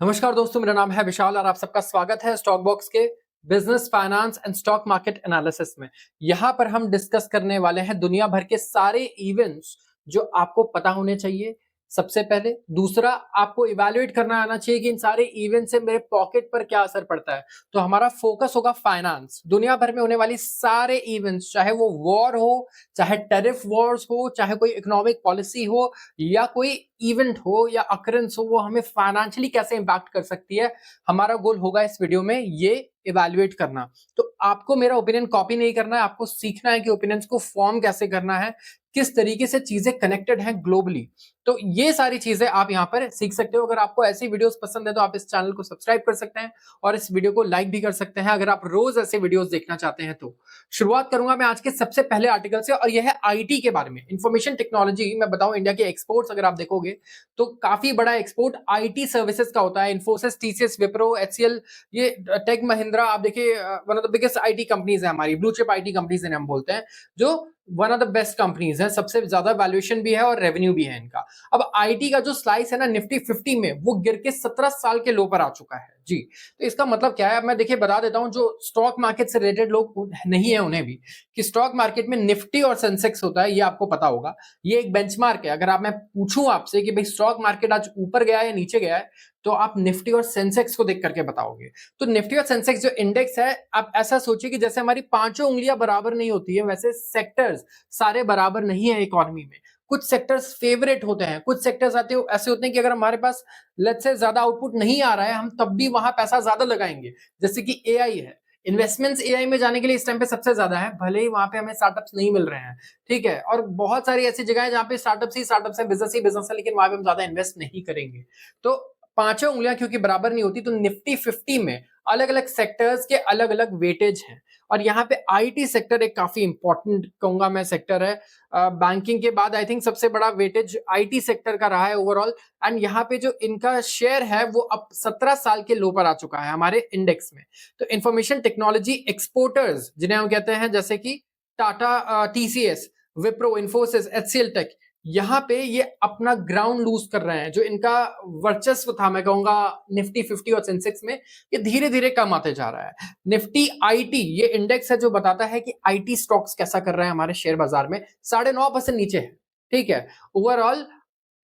नमस्कार दोस्तों, मेरा नाम है विशाल और आप सबका स्वागत है स्टॉक बॉक्स के business finance and stock market analysis में। यहाँ पर हम डिस्कस करने वाले हैं दुनिया भर के सारे इवेंट्स जो आपको पता होने चाहिए। सबसे पहले दूसरा, आपको इवैल्यूएट करना आना चाहिए कि इन सारे इवेंट से मेरे पॉकेट पर क्या असर पड़ता है। तो हमारा फोकस होगा फाइनेंस, दुनिया भर में होने वाली सारे इवेंट्स, चाहे वो वॉर हो, चाहे टेरिफ वॉर्स हो, चाहे कोई इकोनॉमिक पॉलिसी हो या कोई इवेंट हो या अकरेंस हो, वो हमें फाइनेंशियली कैसे इंपैक्ट कर सकती है। हमारा गोल होगा इस वीडियो में ये इवैल्यूएट करना। तो आपको मेरा ओपिनियन कॉपी नहीं करना है, आपको सीखना है कि ओपिनियंस को फॉर्म कैसे करना है, किस तरीके से चीजें कनेक्टेड हैं ग्लोबली। तो ये सारी चीजें आप यहां पर सीख सकते हो। अगर आपको ऐसी वीडियोस पसंद है तो आप इस चैनल को सब्सक्राइब कर सकते हैं और इस वीडियो को लाइक भी कर सकते हैं अगर आप रोज ऐसे वीडियोस देखना चाहते हैं तो। शुरुआत करूंगा मैं आज के सबसे पहले आर्टिकल से और यह है आईटी के बारे में, इंफॉर्मेशन टेक्नोलॉजी। मैं बताऊं, इंडिया के एक्सपोर्ट्स अगर आप देखोगे तो काफी बड़ा एक्सपोर्ट आईटी सर्विसेज का होता है। इन्फोसिस, टीसीएस, विप्रो, एचसीएल, ये टेक महिंद्रा, आप देखिए one of the biggest IT companies है हमारी, ब्लू चिप आईटी कंपनीज इन्हें हम बोलते हैं, जो one of the best companies है, सबसे ज्यादा वैल्यूएशन भी है और रेवेन्यू भी है इनका। अब आईटी का जो स्लाइस है ना निफ्टी 50 में, वो गिर के 17 साल के लो पर आ चुका है जी। तो इसका मतलब क्या है, अब मैं देखिए बता देता हूं जो स्टॉक मार्केट से रिलेटेड लोग नहीं है उन्हें भी, कि स्टॉक मार्केट में निफ्टी और सेंसेक्स होता है, ये आपको पता होगा। ये एक बेंचमार्क है। अगर मैं पूछूं आपसे कि भाई स्टॉक मार्केट आज ऊपर गया है या नीचे गया है, तो आप निफ्टी और सेंसेक्स को देख करके बताओगे। तो निफ्टी और सेंसेक्स जो इंडेक्स है, आप ऐसा सोचिए कि जैसे हमारी पांचों उंगलियां बराबर नहीं होती है, वैसे सेक्टर्स सारे बराबर नहीं है इकोनॉमी में। कुछ सेक्टर्स फेवरेट होते हैं, कुछ सेक्टर्स ऐसे होते हैं कि अगर हमारे पास लेट्स से ज्यादा आउटपुट नहीं आ रहा है, हम तब भी वहां पैसा ज्यादा लगाएंगे। जैसे कि एआई है, इन्वेस्टमेंट्स एआई में जाने के लिए इस टाइम पे सबसे ज्यादा है, भले ही वहां पे हमें स्टार्टअप्स नहीं मिल रहे हैं, ठीक है। और बहुत सारी ऐसी जगह है जहां पे स्टार्टअप्स है, बिजनेस ही बिजनेस है, लेकिन वहां पे हम ज्यादा इन्वेस्ट नहीं करेंगे। तो पांचों उंगलियां क्योंकि बराबर नहीं होती, तो निफ्टी 50 में अलग अलग सेक्टर्स के अलग अलग वेटेज हैं। और यहाँ पे आईटी सेक्टर एक काफी इंपॉर्टेंट कहूंगा मैं सेक्टर है। बैंकिंग के बाद आई थिंक सबसे बड़ा वेटेज आईटी सेक्टर का रहा है ओवरऑल। एंड यहाँ पे जो इनका शेयर है वो अब 17 साल के लो पर आ चुका है हमारे इंडेक्स में। तो इंफॉर्मेशन टेक्नोलॉजी एक्सपोर्टर्स जिन्हें हम कहते हैं, जैसे कि टाटा, टीसीएस, विप्रो, इन्फोसिस, एचसीएल टेक, यहाँ पे ये अपना ग्राउंड लूज कर रहे हैं। जो इनका वर्चस्व था, मैं कहूंगा निफ्टी 50 और सेंसेक्स में, ये धीरे धीरे कम आते जा रहा है। निफ्टी आईटी ये इंडेक्स है जो बताता है कि आईटी स्टॉक्स कैसा कर रहे हैं हमारे शेयर बाजार में, 9.5% नीचे है, ठीक है। ओवरऑल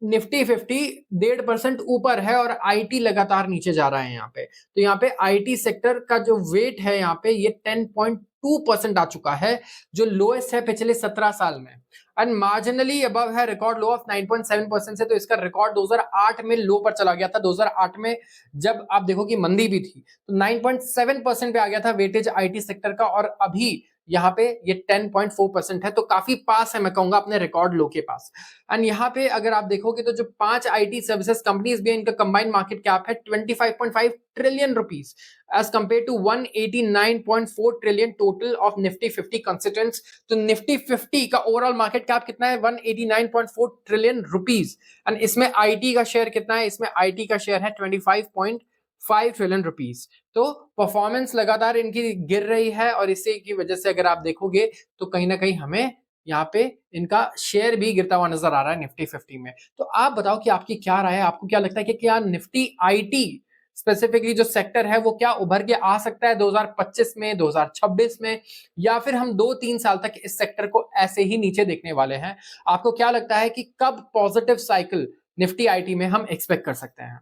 निफ्टी 50 1.5% ऊपर है और आईटी लगातार नीचे जा रहा है यहाँ पे। तो यहाँ पे आईटी सेक्टर का जो वेट है यहाँ पे, ये 10.2% आ चुका है, जो लोएस्ट है पिछले 17 साल में। एंड मार्जिनली अबव है रिकॉर्ड लो ऑफ 9.7% से। तो इसका रिकॉर्ड 2008 में लो पर चला गया था। 2008 में जब आप देखो कि मंदी भी थी, तो 9.7% पे आ गया था वेटेज आईटी सेक्टर का, और अभी यहाँ पे ये 10.4% है। तो काफी पास है, मैं कहूंगा अपने रिकॉर्ड लो के पास। एंड यहाँ पे अगर आप देखोगे तो जो 5 आईटी सर्विसेज कंपनीज भी है, इनका कंबाइंड मार्केट कैप है 25.5 trillion rupees, as compare to 189.4 trillion total of Nifty 50 constituents. तो निफ्टी 50 का ओवरऑल मार्केट कैप कितना है? 189.4 ट्रिलियन रुपीस। एंड इसमें आईटी का शेयर कितना है? इसमें आईटी का शेयर है 25.5 ट्रिलियन रुपीस। तो परफॉर्मेंस लगातार इनकी गिर रही है, और इसी की वजह से अगर आप देखोगे तो कहीं ना कहीं हमें यहाँ पे इनका शेयर भी गिरता हुआ नजर आ रहा है निफ्टी 50 में। तो आप बताओ कि आपकी क्या राय है, आपको क्या लगता है कि क्या निफ्टी आईटी स्पेसिफिकली जो सेक्टर है वो क्या उभर के आ सकता है 2025 में, 2026 में, या फिर हम 2-3 साल तक इस सेक्टर को ऐसे ही नीचे देखने वाले हैं? आपको क्या लगता है कि कब पॉजिटिव साइकिल निफ्टी आईटी में हम एक्सपेक्ट कर सकते हैं?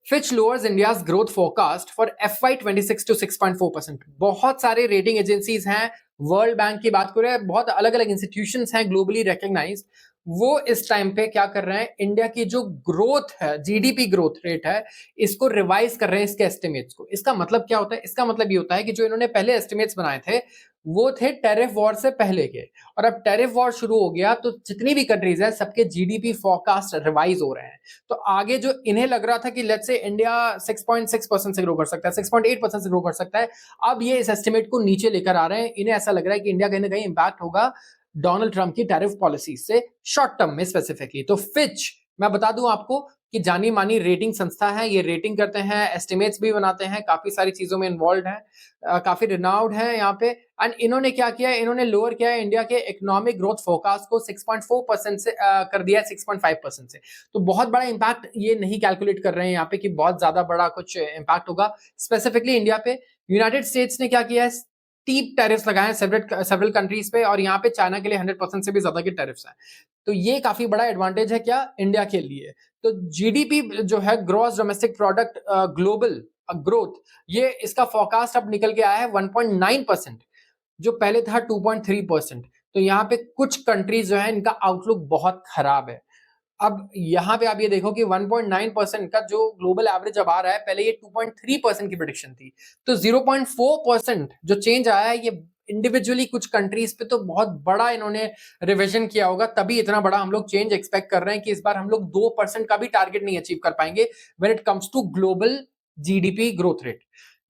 Fitch lowers India's growth forecast for FY26 to 6.4%। बहुत सारे रेटिंग एजेंसीज हैं, वर्ल्ड बैंक की बात करें, बहुत अलग अलग इंस्टीट्यूशंस हैं ग्लोबली रिकॉग्नाइज्ड, वो इस टाइम पे क्या कर रहे हैं, इंडिया की जो ग्रोथ है, जीडीपी ग्रोथ रेट है, इसको रिवाइज कर रहे हैं, इसके एस्टिमेट्स को। इसका मतलब क्या होता है? इसका मतलब ये होता है कि जो इन्होंने पहले एस्टिमेट्स बनाए थे वो थे टैरिफ वॉर से पहले के, और अब टैरिफ वॉर शुरू हो गया तो जितनी भी कंट्रीज है सबके जीडीपी फोरकास्ट रिवाइज हो रहे हैं। तो आगे जो इन्हें लग रहा था कि लेट्स से इंडिया 6.6% से ग्रो कर सकता है, 6.8% से ग्रो कर सकता है, अब ये इस एस्टिमेट को नीचे लेकर आ रहे हैं। इन्हें ऐसा लग रहा है कि इंडिया कहीं ना कहीं इंपैक्ट होगा डोनाल्ड ट्रंप की टैरिफ पॉलिसी से, शॉर्ट टर्म में स्पेसिफिकली। तो फिच, मैं बता दूं आपको कि जानी मानी रेटिंग संस्था है, ये रेटिंग करते हैं, एस्टिमेट्स भी बनाते हैं, काफी सारी चीजों में इन्वॉल्व है, काफी रिनाउड है यहाँ पे। एंड इन्होंने क्या किया है, इन्होंने लोअर किया है इंडिया के इकोनॉमिक ग्रोथ फोरकास्ट को 6.4% से कर दिया है 6.5% से। तो बहुत बड़ा इंपैक्ट ये नहीं कैलकुलेट कर रहे हैं यहाँ पे कि बहुत ज्यादा बड़ा कुछ इंपैक्ट होगा स्पेसिफिकली इंडिया पे। यूनाइटेड स्टेट्स ने क्या किया है, स्टीप टैरिफ्स लगाए हैं सेवरल कंट्रीज पे, और यहाँ पे चाइना के लिए 100% से भी ज्यादा के टैरिफ्स हैं। तो ये काफी बड़ा एडवांटेज है क्या, इंडिया के लिए। तो जीडीपी जो है, gross domestic product global growth, ये इसका फोरकास्ट अब निकल के आया है 1.9%, जो पहले था 2.3%। तो यहाँ पे कुछ कंट्रीज जो है इनका आउटलुक बहुत खराब है। अब यहाँ पे आप ये देखो कि 1.9% का जो ग्लोबल एवरेज अब आ रहा है, पहले ये 2.3% की प्रेडिक्शन थी। तो 0.4% जो चेंज आया है, ये इंडिविजुअली कुछ कंट्रीज पे तो बहुत बड़ा इन्होंने रिवीजन किया होगा, तभी इतना बड़ा हम लोग चेंज एक्सपेक्ट कर रहे हैं कि इस बार हम लोग 2% का भी टारगेट नहीं अचीव कर पाएंगे when it comes to global GDP growth rate.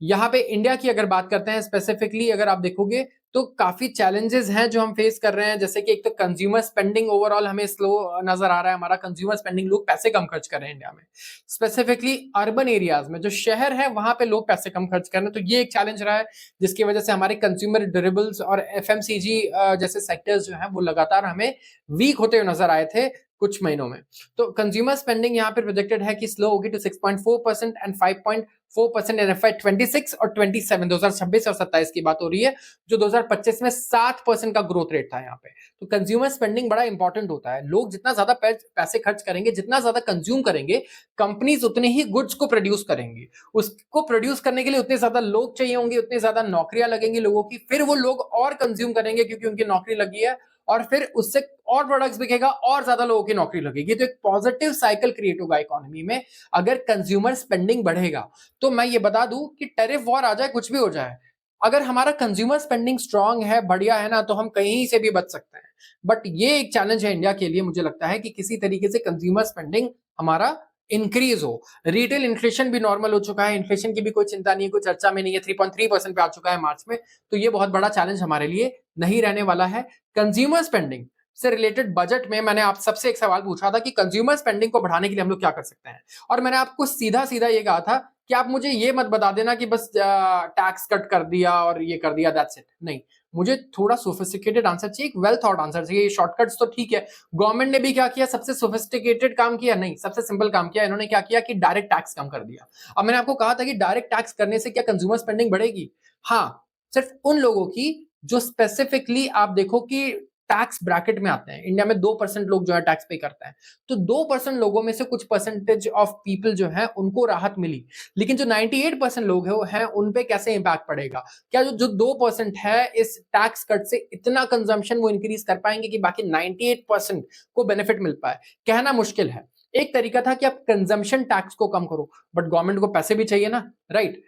यहाँ पे इंडिया की अगर बात करते हैं स्पेसिफिकली, अगर आप देखोगे तो काफी चैलेंजेस हैं जो हम फेस कर रहे हैं। जैसे कि एक तो कंज्यूमर स्पेंडिंग ओवरऑल हमें स्लो नजर आ रहा है, हमारा कंज्यूमर स्पेंडिंग, लोग पैसे कम खर्च कर रहे हैं इंडिया में, स्पेसिफिकली अर्बन एरियाज में, जो शहर है वहां पे लोग पैसे कम खर्च कर रहे हैं। तो ये एक चैलेंज रहा है, जिसकी वजह से हमारे कंज्यूमर ड्यूरेबल्स और एफएमसीजी जैसे सेक्टर्स जो हैं वो लगातार हमें वीक होते हुए नजर आए थे कुछ महीनों में। तो कंज्यूमर स्पेंडिंग यहाँ पे प्रोजेक्टेड है कि स्लो होगी टू 6.4% एंड 5.4% इन FY 26 और 27, 2026 और 27 की बात हो रही है, जो 2025 में 7% का ग्रोथ रेट था यहाँ पे। तो कंज्यूमर स्पेंडिंग बड़ा इंपॉर्टेंट होता है। लोग जितना ज्यादा पैसे खर्च करेंगे, जितना ज्यादा कंज्यूम करेंगे, कंपनीज उतने ही गुड्स को प्रोड्यूस करेंगी। उसको प्रोड्यूस करने के लिए उतने ज्यादा लोग चाहिए होंगे, उतनी ज्यादा नौकरियां लगेंगी लोगों की, फिर वो लोग और कंज्यूम करेंगे क्योंकि उनकी नौकरी लगी है, और फिर उससे और प्रोडक्ट्स बिकेगा और ज्यादा लोगों की नौकरी लगेगी। तो एक पॉजिटिव साइकिल क्रिएट होगा इकोनॉमी में अगर कंज्यूमर स्पेंडिंग बढ़ेगा। तो मैं ये बता दूं कि टैरिफ वॉर आ जाए, कुछ भी हो जाए, अगर हमारा कंज्यूमर स्पेंडिंग स्ट्रांग है, बढ़िया है ना, तो हम कहीं से भी बच सकते हैं। बट ये एक चैलेंज है इंडिया के लिए, मुझे लगता है कि किसी तरीके से कंज्यूमर स्पेंडिंग हमारा इंक्रीज हो। रिटेल इन्फ्लेशन भी नॉर्मल हो चुका है, इन्फ्लेशन की भी कोई चिंता नहीं है, कोई चर्चा में नहीं है, 3.3% पे आ चुका है मार्च में। तो ये बहुत बड़ा चैलेंज हमारे लिए नहीं रहने वाला है। कंज्यूमर स्पेंडिंग से रिलेटेड बजट में मैंने आप सबसे एक सवाल पूछा था कि कंज्यूमर स्पेंडिंग को बढ़ाने के लिए हम लोग क्या कर सकते हैं, और मैंने आपको सीधा सीधा ये कहा था कि आप मुझे ये मत बता देना कि बस टैक्स कट कर दिया और ये कर दिया, दैट्स इट। नहीं, मुझे थोड़ा सोफिस्टिकेटेड आंसर चाहिए, एक वेल थॉट आंसर चाहिए। शॉर्टकट्स तो ठीक है, गवर्नमेंट ने भी क्या किया, सबसे सोफिस्टिकेटेड काम किया नहीं, सबसे सिंपल काम किया। इन्होंने क्या किया कि डायरेक्ट टैक्स कम कर दिया। अब मैंने आपको कहा था कि डायरेक्ट टैक्स करने से क्या कंज्यूमर स्पेंडिंग बढ़ेगी? हाँ, सिर्फ उन लोगों की जो स्पेसिफिकली आप देखो कि टैक्स ब्रैकेट में आते हैं। इंडिया में 2% लोग जो है टैक्स पे करते हैं, तो 2% लोगों में से कुछ परसेंटेज ऑफ पीपल जो है उनको राहत मिली। लेकिन जो 98% लोग हैं उन पे कैसे इंपैक्ट पड़ेगा? क्या जो 2% है इस टैक्स कट से इतना कंजम्पशन वो इंक्रीज कर पाएंगे कि बाकी 98% को बेनिफिट मिल पाए? कहना मुश्किल है। एक तरीका था कि आप कंजम्पशन टैक्स को कम करो, बट गवर्नमेंट को पैसे भी चाहिए ना, राइट?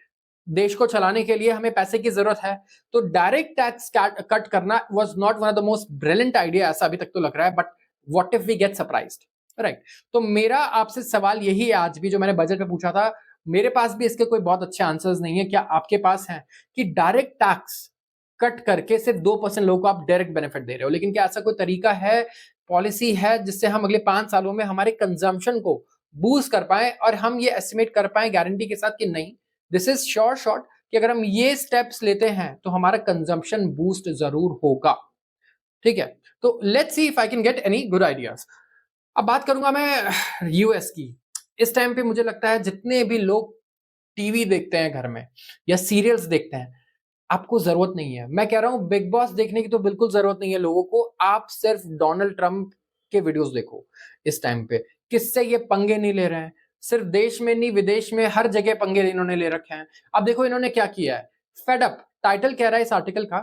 देश को चलाने के लिए हमें पैसे की जरूरत है। तो डायरेक्ट टैक्स कट करना was not one of the most brilliant idea, ऐसा अभी तक तो लग रहा है। But what if we get surprised, right? तो मेरा आपसे सवाल यही है आज भी, जो मैंने बजट में पूछा था, मेरे पास भी इसके कोई बहुत अच्छे आंसर्स नहीं है, क्या आपके पास है? कि डायरेक्ट टैक्स कट करके सिर्फ 2% लोगों को आप डायरेक्ट बेनिफिट दे रहे हो, लेकिन क्या ऐसा कोई तरीका है, पॉलिसी है, जिससे हम अगले 5 सालों में हमारे कंजम्पशन को बूस्ट कर पाए, और हम ये एस्टिमेट कर पाए गारंटी के साथ कि नहीं, दिस इज श्योर शॉट कि अगर हम ये स्टेप्स लेते हैं तो हमारा कंजम्पशन बूस्ट जरूर होगा। ठीक है, तो let's see if I can get any good ideas. अब बात करूंगा मैं यूएस की। इस टाइम पे मुझे लगता है जितने भी लोग टीवी देखते हैं घर में या सीरियल्स देखते हैं, आपको जरूरत नहीं है, मैं कह रहा हूं बिग बॉस देखने की तो बिल्कुल जरूरत नहीं है लोगों को। आप सिर्फ डोनाल्ड ट्रंप के वीडियोस देखो इस टाइम पे, किससे ये पंगे नहीं ले रहे हैं। सिर्फ देश में नहीं, विदेश में हर जगह पंगे इन्होंने ले रखे हैं। अब देखो इन्होंने क्या किया है, फेड अप, टाइटल कह रहा है इस आर्टिकल का,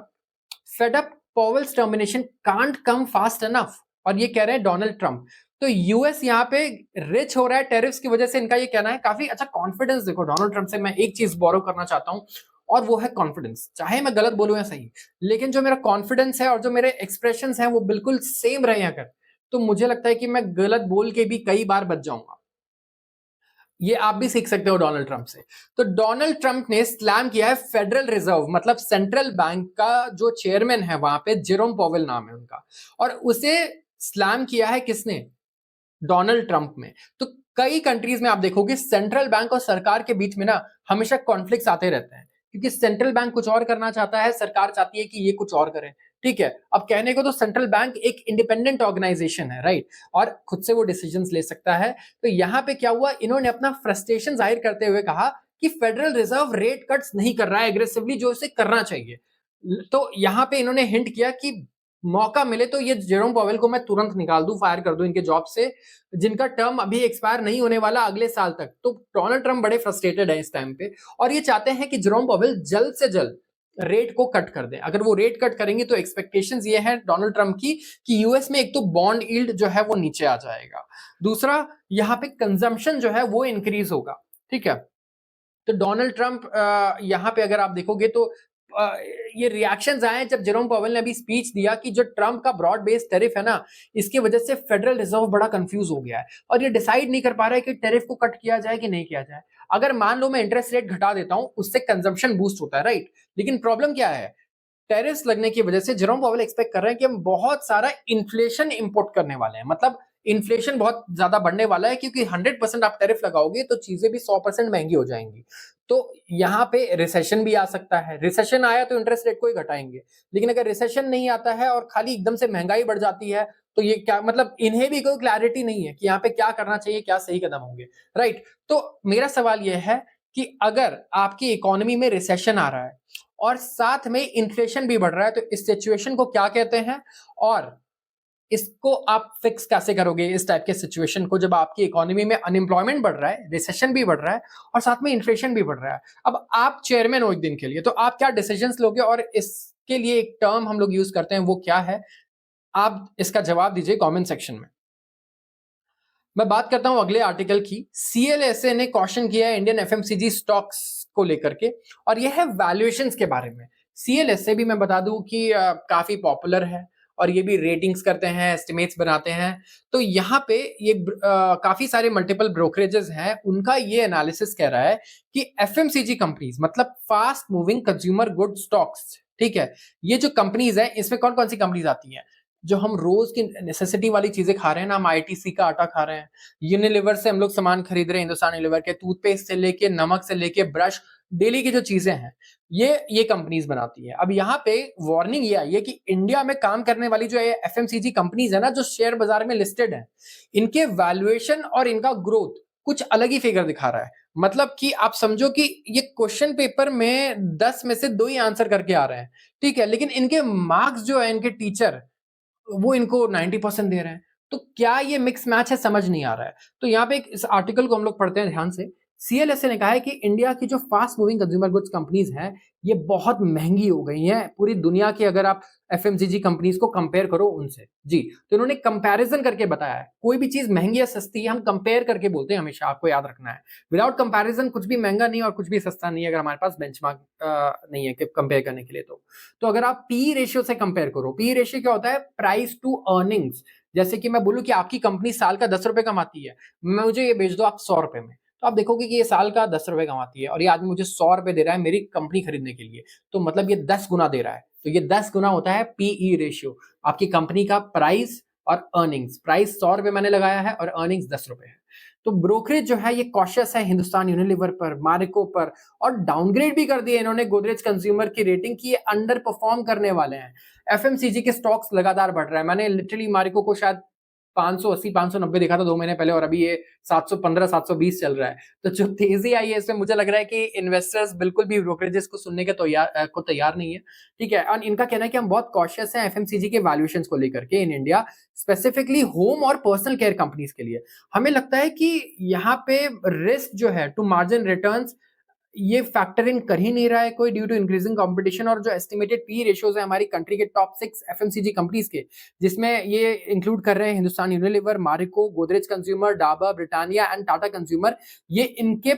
fed up Powell's termination can't come fast enough, और ये कह रहे हैं डोनाल्ड ट्रंप। तो यूएस यहाँ पे रिच हो रहा है टेरिफ्स की वजह से, इनका ये कहना है। काफी अच्छा कॉन्फिडेंस देखो डोनाल्ड ट्रंप से। मैं एक चीज बोरो करना चाहता हूं, और वो है कॉन्फिडेंस। चाहे मैं गलत बोलूं या सही, लेकिन जो मेरा कॉन्फिडेंस है और जो मेरे एक्सप्रेशंस हैं वो बिल्कुल सेम रहे अगर, तो मुझे लगता है कि मैं गलत बोल के भी कई बार बच जाऊंगा। ये आप भी सीख सकते हो डोनाल्ड ट्रंप से। तो डोनाल्ड ट्रंप ने स्लैम किया है फेडरल रिजर्व, मतलब सेंट्रल बैंक का जो चेयरमैन है वहां पे, जेरोम पॉवेल नाम है उनका, और उसे स्लैम किया है किसने? डोनाल्ड ट्रंप में। तो कई कंट्रीज में आप देखोगे सेंट्रल बैंक और सरकार के बीच में ना हमेशा कॉन्फ्लिक्ट्स आते रहते हैं, क्योंकि सेंट्रल बैंक कुछ और करना चाहता है, सरकार चाहती है कि ये कुछ और करे। ठीक है, अब कहने को तो सेंट्रल बैंक एक इंडिपेंडेंट ऑर्गेनाइजेशन है, राइट, और खुद से वो डिसीजंस ले सकता है। तो यहां पे क्या हुआ, इन्होंने अपना फ्रस्ट्रेशन जाहिर करते हुए कहा कि फेडरल रिजर्व रेट कट्स नहीं कर रहा है एग्रेसिवली जो इसे करना चाहिए। तो यहां पे इन्होंने हिंट किया कि मौका मिले तो ये जेरोम पॉवेल को मैं तुरंत निकाल दूं, फायर कर दूं इनके जॉब से, जिनका टर्म अभी एक्सपायर नहीं होने वाला अगले साल तक। तो डोनाल्ड ट्रंप बड़े फ्रस्ट्रेटेड है इस टाइम पे, और ये चाहते हैं कि जेरोम पॉवेल जल्द से जल्द रेट को कट कर दें। अगर वो रेट कट करेंगे तो एक्सपेक्टेशंस ये है डोनाल्ड ट्रंप की कि यूएस में एक तो बॉन्ड यील्ड जो है वो नीचे आ जाएगा, दूसरा यहाँ पे कंजम्पशन जो है वो इंक्रीज होगा। ठीक है, तो डोनाल्ड ट्रंप यहाँ पे अगर आप देखोगे तो ये रिएक्शंस आए जब जेरोम पॉवेल ने अभी स्पीच दिया कि जो ट्रंप का ब्रॉड बेस्ड टैरिफ है ना, इसकी वजह से फेडरल रिजर्व बड़ा कंफ्यूज हो गया है और ये डिसाइड नहीं कर पा रहा है कि टैरिफ को कट किया जाए कि नहीं किया जाए। अगर मान लो मैं इंटरेस्ट रेट घटा देता हूं, उससे कंजम्पशन बूस्ट होता है, राइट, लेकिन प्रॉब्लम क्या है, टेरिफ्स लगने की वजह से जेरोम पॉवेल एक्सपेक्ट कर रहे हैं कि हम बहुत सारा इन्फ्लेशन इंपोर्ट करने वाले हैं, मतलब इन्फ्लेशन बहुत ज्यादा बढ़ने वाला है, क्योंकि 100% आप टैरिफ लगाओगे तो चीजें भी 100% महंगी हो जाएंगी। तो यहाँ पे रिसेशन भी आ सकता है, रिसेशन आया तो इंटरेस्ट रेट को ही घटाएंगे, लेकिन अगर रिसेशन नहीं आता है और खाली एकदम से महंगाई बढ़ जाती है तो ये क्या मतलब, इन्हें भी कोई क्लैरिटी नहीं है कि यहाँ पे क्या करना चाहिए, क्या सही कदम होंगे, राइट। तो मेरा सवाल यह है कि अगर आपकी इकोनॉमी में रिसेशन आ रहा है और साथ में इन्फ्लेशन भी बढ़ रहा है, तो इस सिचुएशन को क्या कहते हैं और इसको आप फिक्स कैसे करोगे इस टाइप के सिचुएशन को, जब आपकी इकोनॉमी में अनएम्प्लॉयमेंट बढ़ रहा है, रिसेशन भी बढ़ रहा है और साथ में इन्फ्लेशन भी बढ़ रहा है। अब आप चेयरमैन हो एक दिन के लिए, तो आप क्या डिसीजंस लोगे और इसके लिए एक टर्म हम लोग यूज करते हैं, वो क्या है, आप इसका जवाब दीजिए कमेंट सेक्शन में। मैं बात करता हूं अगले आर्टिकल की। सीएलएसए ने क्वेश्चन किया है इंडियन एफएमसीजी स्टॉक्स को लेकर के, और यह है वैल्यूएशंस के बारे में। सीएलएसए भी मैं बता दूं कि काफी पॉपुलर है और ये भी रेटिंग्स करते हैं, एस्टिमेट्स बनाते हैं। तो यहाँ पे ये काफी सारे मल्टीपल ब्रोकरेजेस हैं, उनका ये एनालिसिस कह रहा है कि एफएमसीजी कंपनीज मतलब fast moving consumer good stocks, ठीक है, ये जो कंपनीज है इसमें कौन कौन सी कंपनीज आती हैं, जो हम रोज की नेसेसिटी वाली चीजें खा रहे हैं ना, हम आईटीसी का आटा खा रहे हैं, यूनिलीवर से हम लोग सामान खरीद रहे हैं, हिंदुस्तान यूनिलीवर के टूथपेस्ट से लेके नमक से लेके ब्रश, डेली की जो चीजें हैं ये कंपनीज बनाती है। अब यहाँ पे वार्निंग ये आई है कि इंडिया में काम करने वाली जो एफएमसीजी कंपनीज है ना, जो शेयर बाजार में लिस्टेड है, इनके वैल्यूएशन और इनका ग्रोथ कुछ अलग ही फिगर दिखा रहा है। मतलब कि आप समझो कि ये क्वेश्चन पेपर में 10 में से 2 ही आंसर करके आ रहे हैं, ठीक है, लेकिन इनके मार्क्स जो है इनके टीचर वो इनको 90% दे रहे हैं। तो क्या ये मिक्स मैच है, समझ नहीं आ रहा है। तो यहाँ पे इस आर्टिकल को हम लोग पढ़ते हैं ध्यान से। सीएलएसए ने कहा है कि इंडिया की जो fast moving consumer goods companies हैं ये बहुत महंगी हो गई हैं पूरी दुनिया की, अगर आप एफएमसीजी कंपनीज को कंपेयर करो उनसे। जी, तो इन्होंने कंपैरिजन करके बताया है, कोई भी चीज महंगी या सस्ती है हम कंपेयर करके बोलते हैं, हमेशा आपको याद रखना है। विदाउट कंपैरिजन कुछ भी महंगा नहीं और कुछ भी सस्ता नहीं है, अगर हमारे पास बेंचमार्क नहीं है कंपेयर करने के लिए। तो अगर आप पी रेशियो से कंपेयर करो, पी रेशियो क्या होता है, प्राइस टू अर्निंग्स। जैसे कि मैं बोलूं कि आपकी कंपनी साल का 10 रुपए कमाती है, मुझे ये बेच दो आप 100 रुपए में, तो आप देखोगे कि ये साल का 10 रुपए कमाती है और ये आदमी मुझे 100 रुपए दे रहा है मेरी कंपनी खरीदने के लिए, तो मतलब ये 10 गुना दे रहा है। तो ये 10 गुना होता है पीई रेशियो, आपकी कंपनी का प्राइस और अर्निंग्स। प्राइस 100 रुपए मैंने लगाया है और अर्निंग्स 10 रुपए है। तो ब्रोकरेज जो है ये कॉशियस है हिंदुस्तान यूनिलीवर पर, मारिको पर, और डाउनग्रेड भी कर दिया इन्होंने गोदरेज कंज्यूमर की रेटिंग की, ये अंडर परफॉर्म करने वाले हैं। एफएमसीजी के स्टॉक्स लगातार बढ़ रहा है, मैंने लिटरली मारिको को शायद 580 590 देखा था 2 महीने पहले और अभी ये 715 720 चल रहा है। तो जो तेजी आई है इसमें मुझे लग रहा है कि इन्वेस्टर्स बिल्कुल भी ब्रोकरेजेस को सुनने के तैयार नहीं है, ठीक है। और इनका कहना है कि हम बहुत कॉशियस हैं एफएमसीजी के वैल्यूएशंस को लेकर के इन इंडिया, स्पेसिफिकली होम और पर्सनल केयर कंपनीज के लिए। हमें लगता है कि यहाँ पे रिस्क जो है टू मार्जिन रिटर्न्स ये फैक्टर इन कर ही नहीं रहा है कोई, ड्यू टू इंक्रीजिंग कंपटीशन। और जो एस्टिमेटेड पी रेशियोज है हमारी कंट्री के टॉप 6 एफएमसीजी कंपनीज के, जिसमें ये इंक्लूड कर रहे हैं Hindustan Unilever, Marico, Godrej consumer, Dabur, Britannia and Tata consumer, ये इनके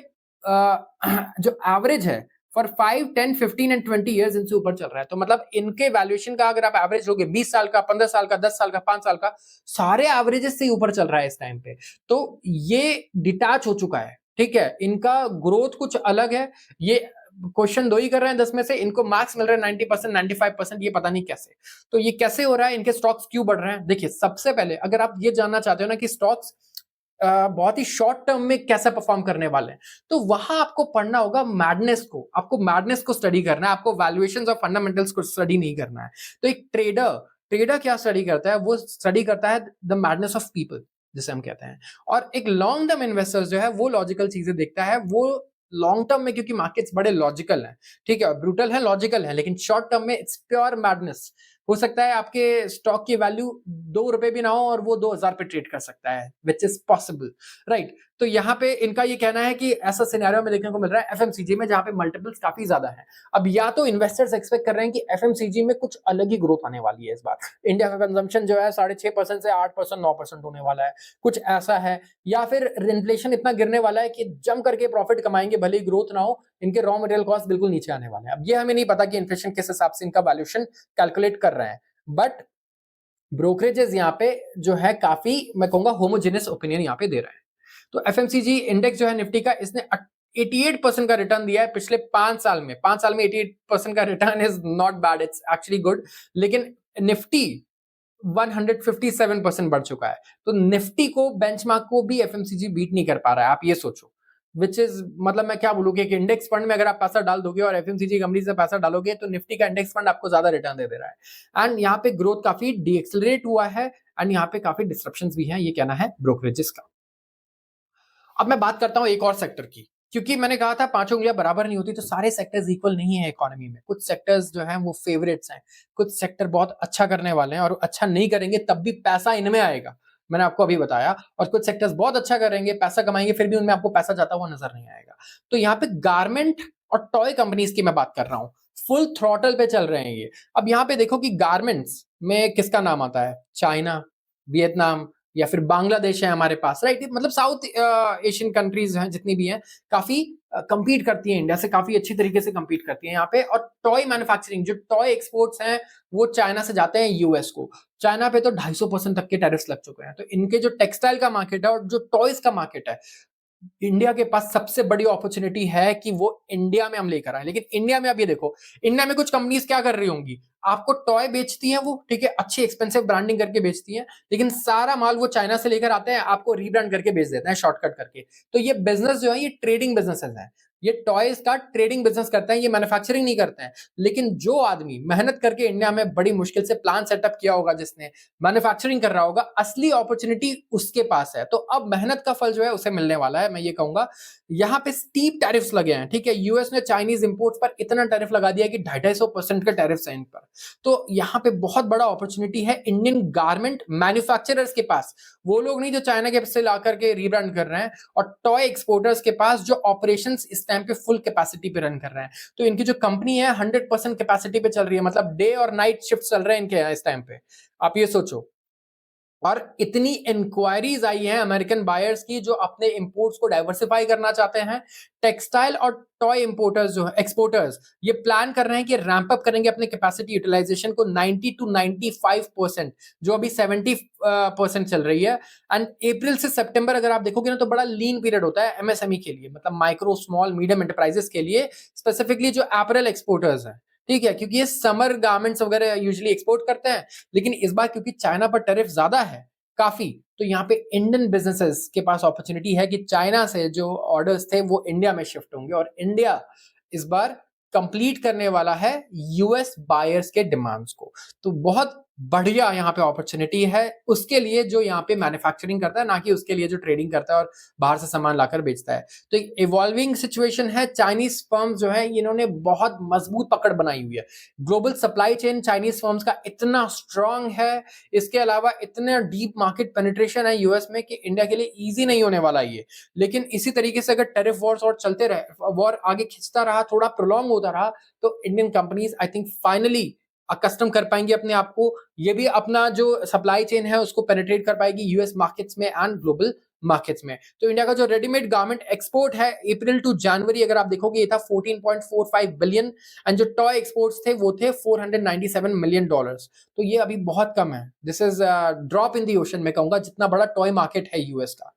जो एवरेज है फॉर 5 10 15 एंड 20 इयर्स इनसे ऊपर चल रहा है। तो मतलब इनके वैल्यूएशन का अगर आप एवरेज लोगे 20 साल का, 15 साल का, 10 साल का, 5 साल का, सारे एवरेजेस से ऊपर चल रहा है इस टाइम पे। तो ये डिटैच हो चुका है, ठीक है, इनका ग्रोथ कुछ अलग है। ये क्वेश्चन 2 ही कर रहे हैं 10 में से, इनको मार्क्स मिल रहे हैं 90% 95%, ये पता नहीं कैसे। तो ये कैसे हो रहा है, इनके स्टॉक्स क्यों बढ़ रहे हैं? देखिए, सबसे पहले अगर आप ये जानना चाहते हो ना कि स्टॉक्स बहुत ही शॉर्ट टर्म में कैसा परफॉर्म करने वाले हैं, तो वहां आपको पढ़ना होगा मैडनेस को, आपको मैडनेस को स्टडी करना है, आपको वैल्यूएशंस और फंडामेंटल्स को स्टडी नहीं करना है। तो एक ट्रेडर ट्रेडर क्या स्टडी करता है, वो स्टडी करता है द मैडनेस ऑफ पीपल जिसे हम कहते हैं। और एक लॉन्ग टर्म इन्वेस्टर्स जो है वो लॉजिकल चीजें देखता है, वो लॉन्ग टर्म में, क्योंकि मार्केट्स बड़े लॉजिकल हैं, ठीक है, ब्रूटल है, लॉजिकल है, लेकिन शॉर्ट टर्म में इट्स प्योर मैडनेस। हो सकता है आपके स्टॉक की वैल्यू 2 रुपए भी ना हो और वो 2,000 पे ट्रेड कर सकता है, विच इज पॉसिबल, राइट। तो यहाँ पे इनका ये कहना है कि ऐसा सिनेरियो में देखने को मिल रहा है एफएमसीजी में, जहां पे मल्टीपल्स काफी ज्यादा है। अब या तो इन्वेस्टर्स एक्सपेक्ट कर रहे हैं कि एफएमसीजी में कुछ अलग ही ग्रोथ आने वाली है इस बार, इंडिया का कंजम्पशन जो है 6.5% से 8%, 9% होने वाला है, कुछ ऐसा है। या फिर इन्फ्लेशन इतना गिरने वाला है कि जम करके प्रॉफिट कमाएंगे, भले ही ग्रोथ ना हो, इनके रॉ मटेरियल कॉस्ट बिल्कुल नीचे आने वाले हैं। अब ये हमें नहीं पता कि इन्फ्लेशन किस हिसाब से इनका वैल्यूएशन कैलकुलेट कर रहे हैं, बट ब्रोकरेजेस यहाँ पे जो है काफी, मैं कहूंगा, होमोजेनियस ओपिनियन यहाँ पे दे रहे हैं। तो एफएमसीजी इंडेक्स जो है निफ्टी का, इसने 88% का रिटर्न दिया है पिछले 5 साल में। 5 साल में 88% का return is not bad, it's actually good. लेकिन निफ्टी 157% बढ़ चुका है, तो निफ्टी को, बेंचमार्क को भी एफएमसीजी बीट नहीं कर पा रहा है। आप ये सोचो, विच इज, मतलब मैं क्या बोलूं कि एक इंडेक्स फंड में अगर आप पैसा डाल दोगे और एफएमसीजी कंपनी से पैसा डालोगे, तो निफ्टी का इंडेक्स फंड आपको ज्यादा रिटर्न दे रहा है। एंड यहाँ पे ग्रोथ काफी डीएक्सलरेट हुआ है, एंड यहाँ पे काफी डिस्ट्रप्शंस भी हैं, ये कहना है ब्रोकरेजेस का। अब मैं बात करता हूं एक और सेक्टर की, क्योंकि मैंने कहा था पांचों उंगलियां बराबर नहीं होती, तो सारे सेक्टर्स इक्वल नहीं है इकोनॉमी में। कुछ सेक्टर्स जो हैं वो फेवरेट्स हैं, कुछ सेक्टर बहुत अच्छा करने वाले हैं और अच्छा नहीं करेंगे तब भी पैसा इनमें आएगा, मैंने आपको अभी बताया। और कुछ सेक्टर्स बहुत अच्छा करेंगे, पैसा कमाएंगे, फिर भी उनमें आपको पैसा जाता हुआ नजर नहीं आएगा। तो यहाँ पे गारमेंट और टॉय कंपनीज की मैं बात कर रहा हूँ, फुल थ्रॉटल पे चल रहे हैं ये। अब यहाँ पे देखो कि गारमेंट्स में किसका नाम आता है, चाइना, वियतनाम, या फिर बांग्लादेश है हमारे पास, राइट। मतलब साउथ एशियन कंट्रीज हैं जितनी भी हैं, काफी compete करती हैं इंडिया से, काफी अच्छी तरीके से compete करती हैं यहाँ पे। और टॉय मैन्युफैक्चरिंग, जो टॉय एक्सपोर्ट्स हैं, वो चाइना से जाते हैं यूएस को। चाइना पे तो 250% तक के टैरिफ्स लग चुके हैं। तो इनके जो टेक्सटाइल का मार्केट है और जो टॉयज का मार्केट है, इंडिया के पास सबसे बड़ी अपॉर्चुनिटी है कि वो इंडिया में हम लेकर आए। लेकिन इंडिया में, अब ये देखो, इंडिया में कुछ कंपनीज क्या कर रही होंगी, आपको टॉय बेचती हैं वो, ठीक है, अच्छी एक्सपेंसिव ब्रांडिंग करके बेचती हैं, लेकिन सारा माल वो चाइना से लेकर आते हैं, आपको रीब्रांड करके बेच देते हैं, शॉर्टकट करके। तो ये बिजनेस जो है, ये ट्रेडिंग बिजनेसेस है, ये टॉयज का ट्रेडिंग बिजनेस करते हैं, ये मैन्युफैक्चरिंग नहीं करते हैं। लेकिन जो आदमी मेहनत करके इंडिया में बड़ी मुश्किल से प्लान सेटअप किया होगा, जिसने मैन्युफैक्चरिंग कर रहा होगा, असली अपॉर्चुनिटी उसके पास है। तो अब मेहनत का फल जो है उसे मिलने वाला है, मैं ये कहूंगा। यहाँ पे स्टीप टैरिफ्स लगे हैं, ठीक है, यूएस ने चाइनीज इंपोर्ट्स पर इतना टैरिफ लगा दिया कि 250% का टैरिफ है इन पर। तो यहाँ पे बहुत बड़ा अपॉर्चुनिटी है इंडियन गारमेंट मैन्युफैक्चरर्स के पास, वो लोग नहीं जो चाइना के से ला करके रीब्रांड कर रहे हैं, और टॉय एक्सपोर्टर्स के पास जो ऑपरेशंस इस टाइम पे फुल कैपेसिटी पे रन कर रहे हैं। तो इनकी जो कंपनी है 100% कैपेसिटी पे चल रही है, मतलब डे और नाइट शिफ्ट चल रहे हैं इनके इस टाइम पे, आप ये सोचो। और इतनी इंक्वायरीज आई हैं अमेरिकन बायर्स की, जो अपने इंपोर्ट्स को डाइवर्सिफाई करना चाहते हैं। टेक्सटाइल और टॉय इंपोर्टर्स जो है, एक्सपोर्टर्स, ये प्लान कर रहे हैं कि रैंप अप करेंगे अपने कैपेसिटी यूटिलाइजेशन को 90 to 95%, जो अभी 70% चल रही है। एंड अप्रैल से सितंबर अगर आप देखोगे ना, तो बड़ा लीन पीरियड होता है एमएसएमई के लिए, मतलब माइक्रो स्मॉल मीडियम एंटरप्राइजेस के लिए, स्पेसिफिकली जो अपैरल एक्सपोर्टर्स हैं, ठीक है, क्योंकि ये समर गारमेंट्स वगैरह यूजुअली एक्सपोर्ट करते हैं। लेकिन इस बार क्योंकि चाइना पर टैरिफ ज्यादा है काफी, तो यहाँ पे इंडियन बिजनेसेस के पास अपॉर्चुनिटी है कि चाइना से जो ऑर्डर्स थे वो इंडिया में शिफ्ट होंगे, और इंडिया इस बार कंप्लीट करने वाला है यूएस बायर्स के डिमांड्स को। तो बहुत बढ़िया यहाँ पे अपॉर्चुनिटी है उसके लिए जो यहाँ पे मैन्युफैक्चरिंग करता है, ना कि उसके लिए जो ट्रेडिंग करता है और बाहर से सामान लाकर बेचता है। तो एक इवॉल्विंग सिचुएशन है। चाइनीज फर्म्स जो है, इन्होंने बहुत मजबूत पकड़ बनाई हुई है। Global supply chain Chinese firms का इतना स्ट्रांग है, इसके अलावा इतना डीप मार्केट पेनिट्रेशन है यूएस में, कि इंडिया के लिए ईजी नहीं होने वाला ये। लेकिन इसी तरीके से अगर टेरिफ वॉर्स और चलते रहे, वॉर आगे खिंचता रहा, थोड़ा प्रोलॉन्ग होता रहा, तो Indian companies I think finally accustom कर पाएंगे अपने आप को, ये भी अपना जो सप्लाई चेन है उसको पेनिट्रेट कर पाएगी यूएस मार्केट्स में एंड ग्लोबल मार्केट्स में। तो इंडिया का जो रेडीमेड गारमेंट एक्सपोर्ट है, अप्रैल टू जनवरी अगर आप देखोगे, ये था 14.45 बिलियन, एंड जो टॉय एक्सपोर्ट्स थे वो थे $497 मिलियन। तो ये अभी बहुत कम है। This is drop in the ocean, मैं कहूंगा, जितना बड़ा टॉय मार्केट है यूएस का।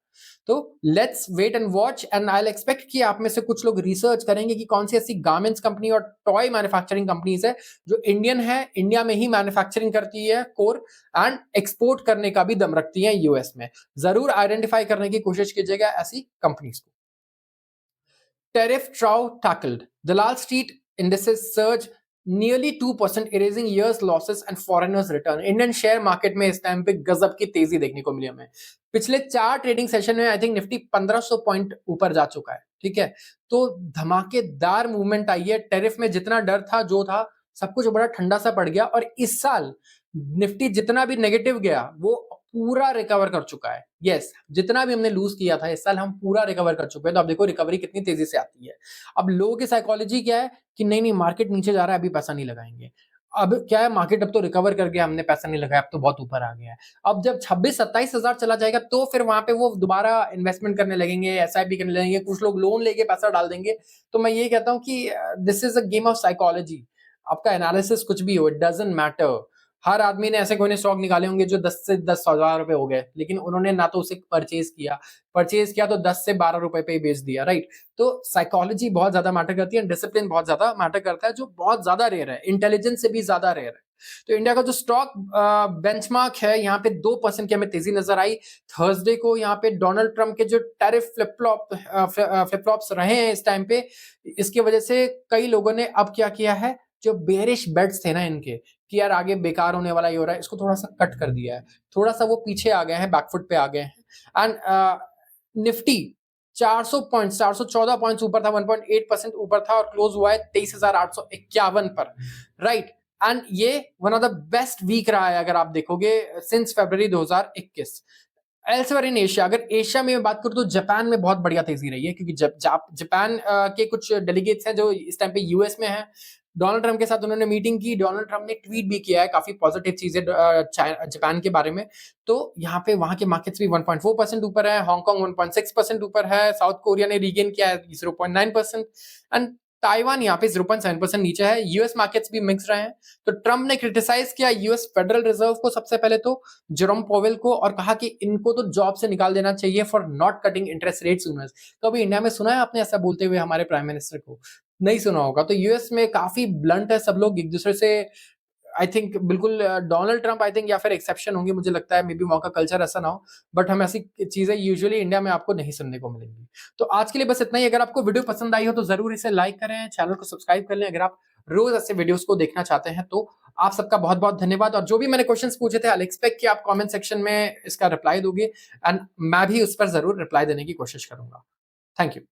तो let's wait and watch, and I expect कि आप में से कुछ लोग रिसर्च करेंगे कि कौन सी ऐसी गारमेंट्स कंपनी और टॉय मैन्युफैक्चरिंग कंपनीज है जो इंडियन है, इंडिया में ही मैन्युफैक्चरिंग करती है कोर, एंड एक्सपोर्ट करने का भी दम रखती है यूएस में। जरूर आइडेंटिफाई करने की कोशिश कीजिएगा ऐसी कंपनीज को। Tariff trough tackled. Dalal Street indices surge nearly 2%, erasing years losses and foreigners return. Indian share market में इस टाइम पे गजब की तेजी देखने को मिली हमें। पिछले 4 ट्रेडिंग सेशन में आई थिंक निफ्टी 1500 पॉइंट ऊपर जा चुका है। ठीक है, तो धमाकेदार मूवमेंट आई है। टेरिफ में जितना डर था जो था सब कुछ बड़ा ठंडा सा पड़ गया, और इस साल निफ्टी जितना भी नेगेटिव गया वो पूरा रिकवर कर चुका है। यस, जितना भी हमने लूज किया था इस साल हम पूरा रिकवर कर चुके हैं। तो अब देखो रिकवरी कितनी तेजी से आती है। अब लोगों की साइकोलॉजी क्या है कि नहीं नहीं मार्केट नीचे जा रहा है, अभी पैसा नहीं लगाएंगे। अब क्या है, मार्केट अब तो रिकवर कर गया, हमने पैसा नहीं लगाया, अब तो बहुत ऊपर आ गया है। अब जब 26-27 हजार चला जाएगा तो फिर वहां पे वो दोबारा इन्वेस्टमेंट करने लगेंगे, एसआईपी करने लगेंगे, कुछ लोग लोन लेके पैसा डाल देंगे। तो मैं ये कहता हूँ कि this is a game of psychology. आपका एनालिसिस कुछ भी हो, इट डजंट मैटर। हर आदमी ने ऐसे कोई ने स्टॉक निकाले होंगे जो 10 से 10,000 रुपए हो गए, लेकिन उन्होंने ना तो उसे परचेज किया तो 10 से 12 रुपए पे ही बेच दिया, राइट। तो साइकोलॉजी बहुत ज्यादा मैटर करती है, डिसिप्लिन बहुत ज्यादा मैटर करता है, जो बहुत ज्यादा रेयर है, इंटेलिजेंस से भी ज्यादा रेयर है। तो इंडिया का जो स्टॉक बेंचमार्क है यहाँ पे 2% की हमें तेजी नजर आई। थर्सडे को यहाँ पे डोनाल्ड ट्रंप के जो टैरिफ फ्लिप-फ्लॉप्स रहे हैं इस टाइम पे, इसकी वजह से कई लोगों ने अब क्या किया है, जो बेरिश बेट्स थे ना इनके कि यार आगे बेकार होने वाला ही हो रहा है, इसको थोड़ा सा कट कर दिया है, थोड़ा सा वो पीछे आ गए हैं, बैकफुट पे आ गए हैं। एंड निफ्टी 400 पॉइंट 414 पॉइंट्स ऊपर था, 1.8% ऊपर था, और क्लोज हुआ है 23,851 पर, राइट। एंड ये one of the best week रहा है अगर आप देखोगे since February 2021। Elsewhere in Asia, अगर एशिया में बात करूं तो जापान में बहुत बढ़िया तेजी रही है, क्योंकि जापान के कुछ डेलीगेट्स हैं जो इस टाइम पे यूएस में हैं। डोनाल्ड ट्रंप के साथ उन्होंने मीटिंग की, डोनाल्ड ट्रंप ने ट्वीट भी किया है काफी पॉजिटिव चीजें जापान के बारे में। तो यहाँ पे वहां के मार्केट्स भी 1.4% ऊपर है, हांगकांग 1.6% ऊपर है, साउथ कोरिया ने रीगेन किया है 0.9%, एंड ताइवान यहाँ पे 0.7% नीचे है। यूएस मार्केट्स भी मिक्स रहे हैं। तो ट्रंप ने क्रिटिसाइज किया यूएस फेडरल रिजर्व को, सबसे पहले तो जेरोम पोवेल को, और कहा कि इनको तो जॉब से निकाल देना चाहिए for not cutting interest rate sooner. कभी इंडिया में सुना है आपने ऐसा बोलते हुए हमारे प्राइम मिनिस्टर को? नहीं सुना होगा। तो यूएस में काफी ब्लंट है सब लोग एक दूसरे से, आई थिंक बिल्कुल। डोनाल्ड ट्रंप आई थिंक या फिर एक्सेप्शन होंगे, मुझे लगता है मे बी वहां का कल्चर ऐसा ना हो, बट हम ऐसी चीजें यूजुअली इंडिया में आपको नहीं सुनने को मिलेंगी। तो आज के लिए बस इतना ही। अगर आपको वीडियो पसंद आई हो तो जरूर इसे लाइक करें, चैनल को सब्सक्राइब कर लें अगर आप रोज ऐसे वीडियोस को देखना चाहते हैं। तो आप सबका बहुत बहुत धन्यवाद। और जो भी मैंने क्वेश्चंस पूछे थे, आई एक्सपेक्ट कि आप कमेंट सेक्शन में इसका रिप्लाई दोगे, एंड मैं भी उस पर जरूर रिप्लाई देने की कोशिश करूंगा। Thank you.